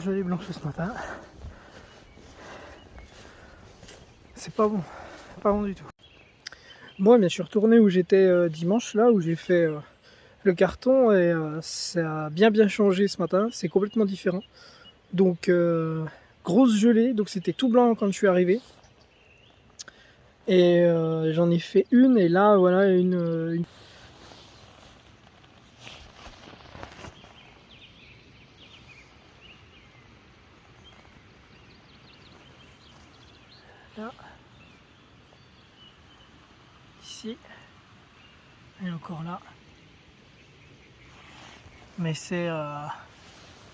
gelée blanche ce matin. C'est pas bon, pas bon du tout. Bon, bien, je suis retourné où j'étais dimanche, là où j'ai fait le carton, et ça a bien changé ce matin. C'est complètement différent. Donc grosse gelée, donc c'était tout blanc quand je suis arrivé. Et j'en ai fait une, et là voilà une... Là. Ici. Et encore là. Mais c'est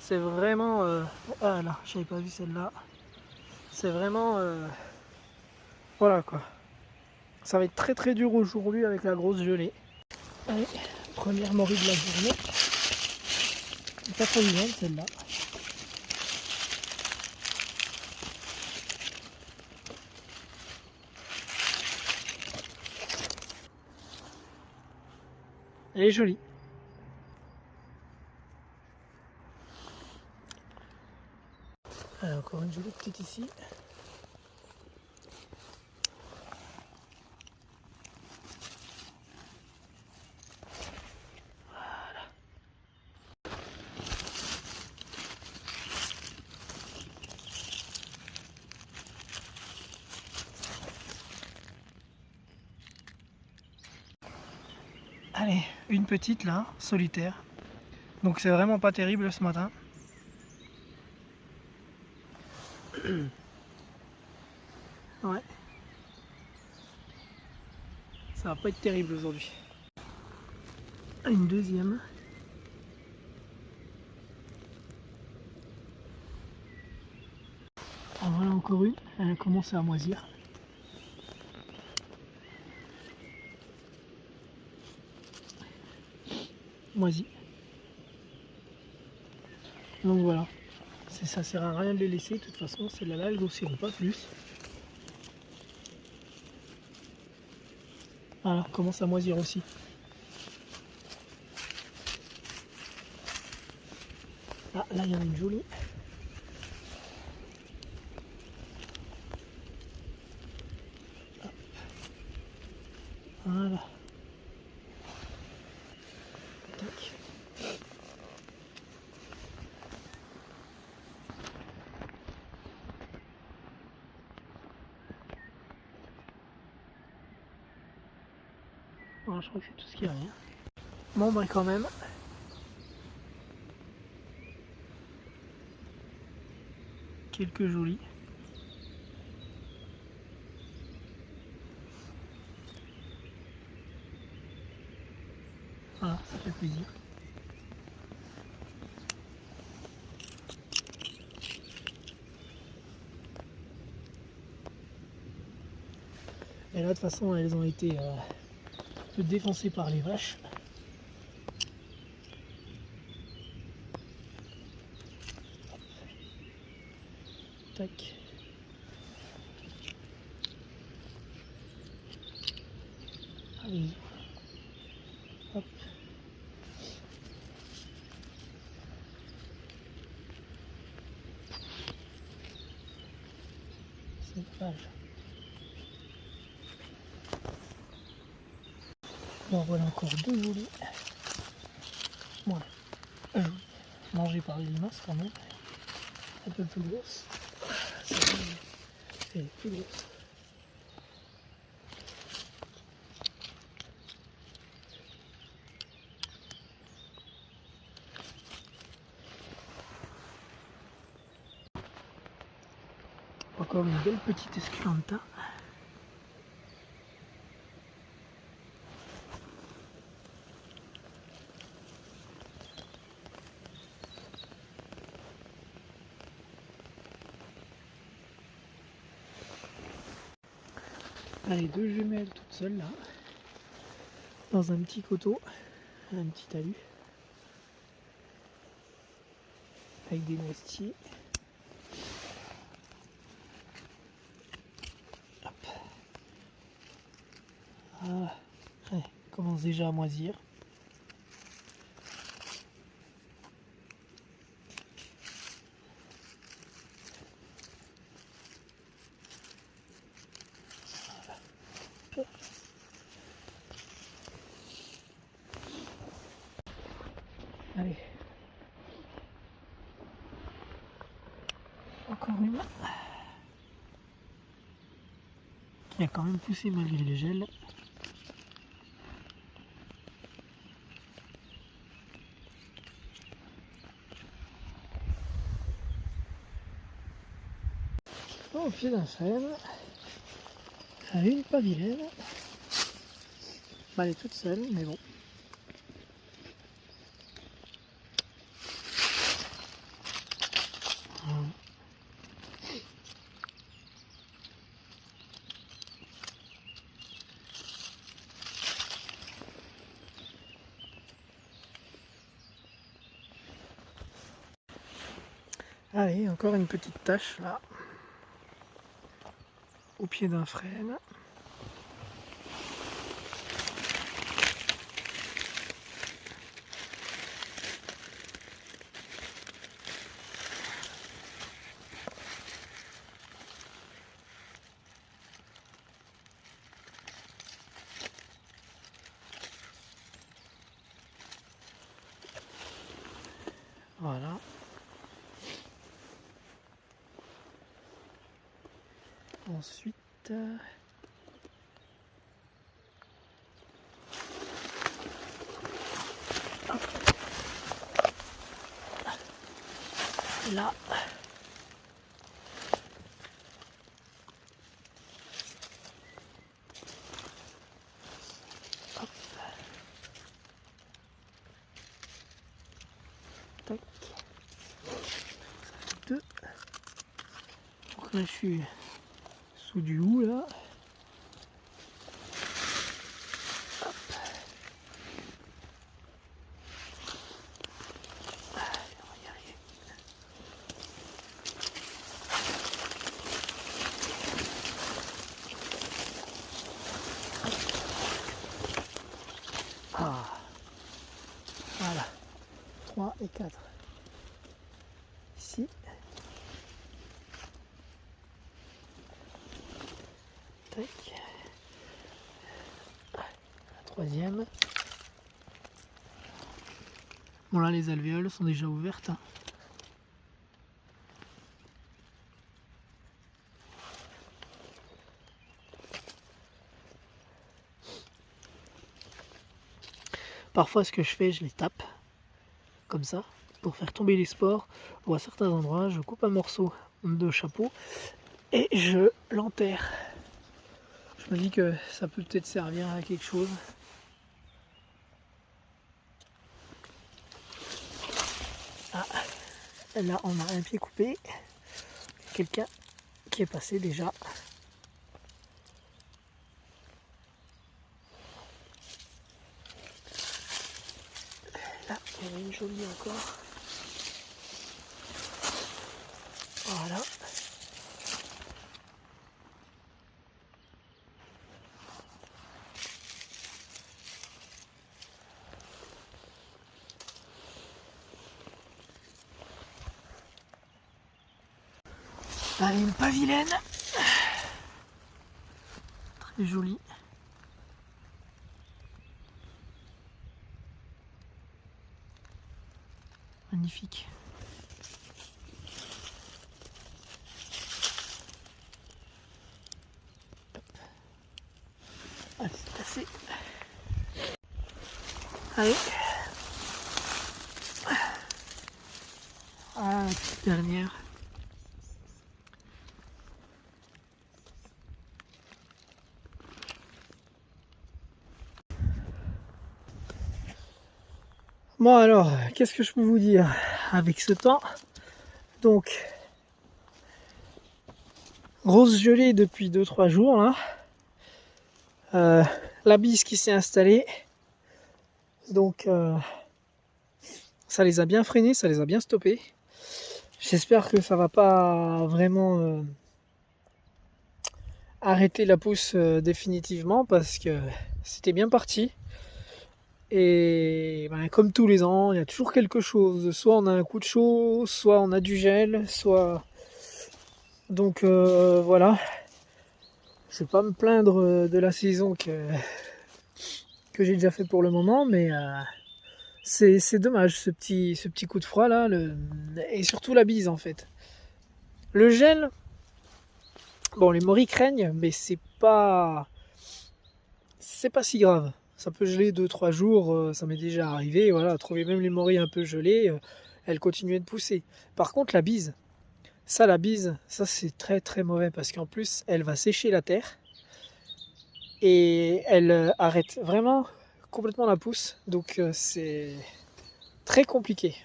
vraiment... ah là, j'avais pas vu celle-là. C'est vraiment... voilà quoi. Ça va être très dur aujourd'hui avec la grosse gelée. Allez, première morue de la journée. Pas trop grande celle-là. Elle est jolie. Allez, encore une jolie petite ici. Allez, une petite là, solitaire. Donc c'est vraiment pas terrible ce matin. Ouais. Ça va pas être terrible aujourd'hui. Une deuxième. En voilà encore une. Elle a commencé à moisir. Moisie. Donc voilà. Ça sert à rien de les laisser. De toute façon, celles-là, elles grossiront pas plus. Voilà, commence à moisir aussi. Ah, là, il y en a une jolie. Hop. Voilà. Tac. Bon, je crois que c'est tout ce qu'il y a. Hein. Bon, bah quand même. Quelques jolies. Voilà, ça fait plaisir. Et là, de toute façon, elles ont été défoncées par les vaches. Tac. Allez. Hop. Cette page. Bon, voilà encore deux jolies. Voilà. Jolies. Mangées par les limaces quand même. Un peu plus grosse. Elle est plus grosse. Encore une belle petite esculenta. Allez, deux jumelles toutes seules là. Dans un petit coteau. Un petit talus. Avec des noisetiers. Hop. Ah, ouais, commence déjà à moisir. Allez. Encore une. Qui a quand même poussé malgré le gel. Au pied d'un frêne, une pavillenne. Elle est toute seule, mais bon. Allez, encore une petite tache là, au pied d'un frêne. Voilà. Ensuite, là, hop. Tac. Ça fait deux. Donc là, je suis sous du hou là. Ah, voilà, 3 et 4. Ici. Tac. La troisième. Bon là les alvéoles sont déjà ouvertes. Parfois ce que je fais, je les tape comme ça pour faire tomber les spores, ou à certains endroits je coupe un morceau de chapeau et je l'enterre. Je me dis que ça peut peut-être servir à quelque chose. Ah, là on a un pied coupé, quelqu'un qui est passé déjà. Là il y en a une jolie encore. Voilà. Allez, une pavillenne. Très jolie. Magnifique. Allez, c'est assez. Allez. Ah, la petite dernière. Bon alors, qu'est-ce que je peux vous dire avec ce temps? Donc, grosse gelée depuis 2-3 jours là. La bise qui s'est installée. Donc, ça les a bien freinés, ça les a bien stoppés. J'espère que ça va pas vraiment arrêter la pousse définitivement parce que c'était bien parti. Et ben, comme tous les ans, il y a toujours quelque chose. Soit on a un coup de chaud, soit on a du gel, soit... Donc voilà. Je vais pas me plaindre de la saison que j'ai déjà fait pour le moment, mais c'est dommage ce petit coup de froid là, et surtout la bise en fait. Le gel, bon les morilles craignent, mais c'est pas si grave. Ça peut geler 2-3 jours, ça m'est déjà arrivé, voilà, trouver même les morilles un peu gelées, elles continuaient de pousser. Par contre la bise, ça c'est très très mauvais parce qu'en plus elle va sécher la terre et elle arrête vraiment complètement la pousse, donc c'est très compliqué.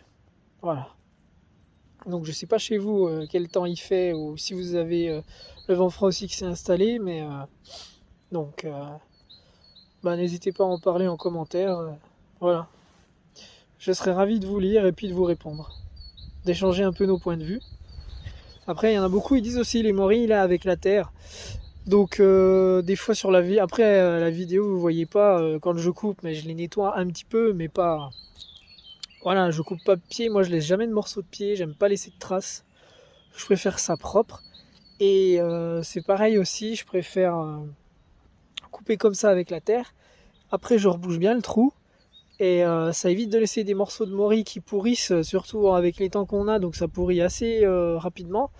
Voilà. Donc je sais pas chez vous quel temps il fait ou si vous avez le vent froid aussi qui s'est installé, mais donc bah, n'hésitez pas à en parler en commentaire. Voilà. Je serais ravi de vous lire et puis de vous répondre, d'échanger un peu nos points de vue. Après, il y en a beaucoup, ils disent aussi les morilles là avec la terre. Donc des fois sur la vie, après la vidéo vous voyez pas quand je coupe, mais je les nettoie un petit peu, mais pas. Voilà, je coupe pas de pied, moi je laisse jamais de morceaux de pied, j'aime pas laisser de traces. Je préfère ça propre. Et c'est pareil aussi, je préfère couper comme ça avec la terre. Après je rebouche bien le trou. Et ça évite de laisser des morceaux de morilles qui pourrissent, surtout avec les temps qu'on a, donc ça pourrit assez rapidement.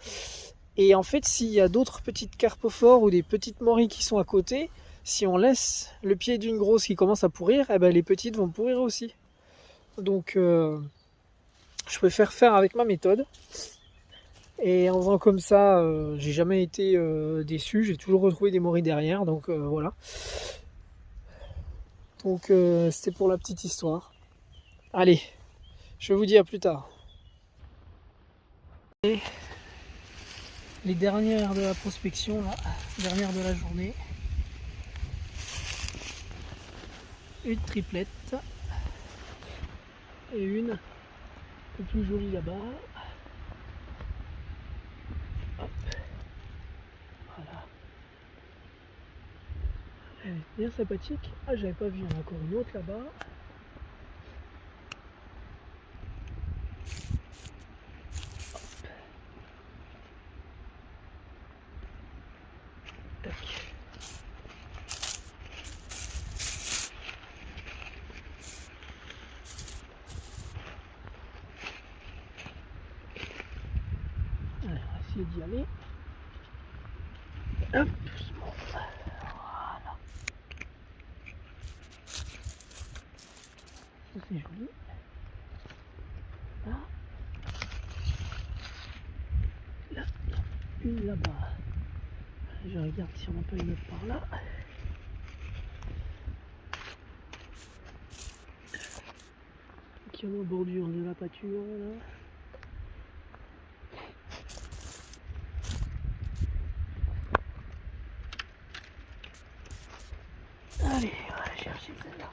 Et en fait, s'il y a d'autres petites carpophores ou des petites morilles qui sont à côté, si on laisse le pied d'une grosse qui commence à pourrir, eh ben, les petites vont pourrir aussi. Donc je préfère faire avec ma méthode. Et en faisant comme ça, j'ai jamais été déçu, j'ai toujours retrouvé des morilles derrière, donc voilà. Donc c'était pour la petite histoire. Allez, je vous dis à plus tard. Et les dernières de la prospection, là, dernière de la journée. Une triplette et une un peu plus jolie là-bas. Hop, voilà. Elle est bien sympathique. Ah, j'avais pas vu, il y en a encore une autre là-bas. Tac. Allez, on va essayer d'y aller. Hop, doucement. Voilà. Ça c'est joli. Là. Là. Une là-bas. Je regarde si on en peut une autre par là. Qui est en bordure de la pâture là. Allez, on va chercher celle-là.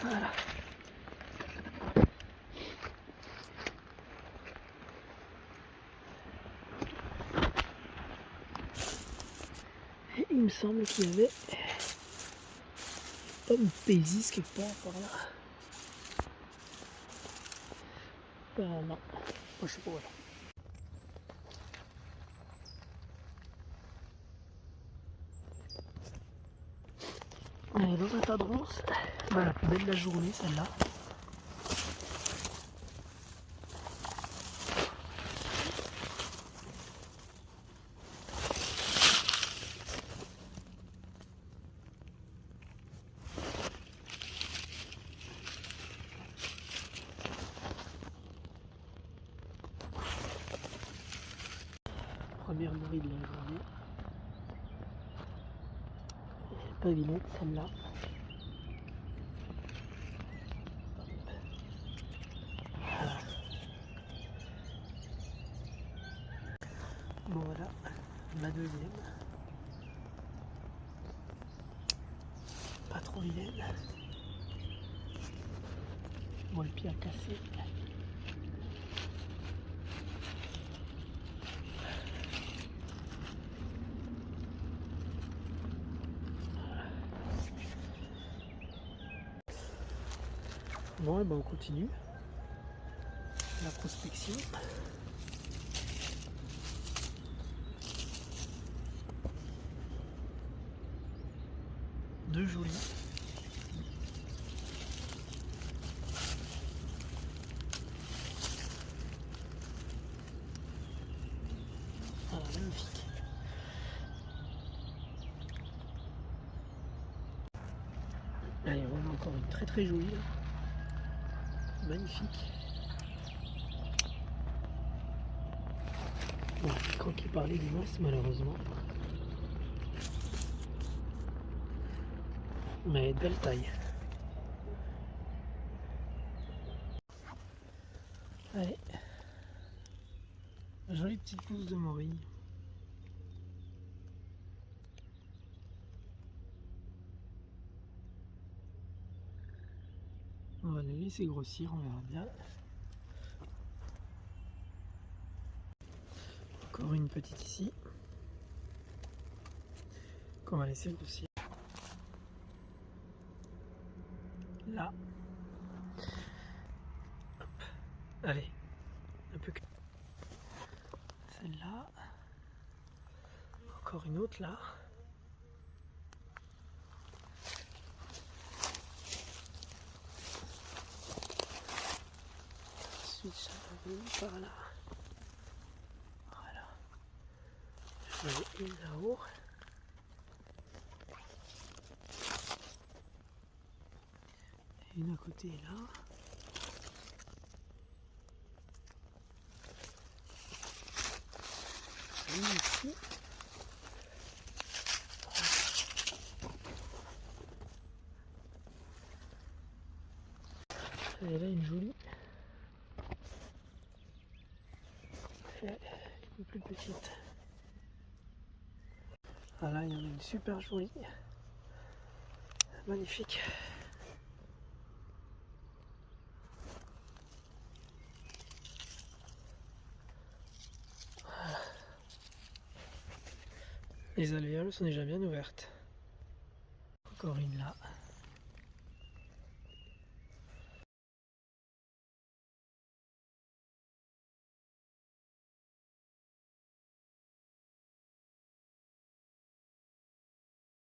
Voilà. Et il me semble qu'il y avait une Pésis quelque part par là. Non, moi je sais pas où elle est. Allez, dans un tas de ronces, bah, la plus belle de la journée, celle-là. Première morille de la journée. Pas violette celle-là. Bon voilà, la deuxième. Pas trop vilaine. Bon, le pied a cassé. Bon, et ben on continue. la prospection. Deux jolis. Voilà, magnifique. Allez, on a encore une très jolie. Là. Magnifique. Bon, quand il parlait du mas, malheureusement. Mais belle taille. Allez. Jolie petite pousse de morille. On va les laisser grossir, on verra bien. Encore une petite ici. Qu'on va laisser grossir. Là. Hop. Allez. Un peu que. Celle-là. Encore une autre là. Ensuite, ça va venir par là. Voilà. J'en ai une là-haut. Et une à côté là. Une ici. Et là une jolie. Et une plus petite. Ah là il y en a une super jolie. Magnifique. Voilà. Les alvéoles sont déjà bien ouvertes. Encore une là.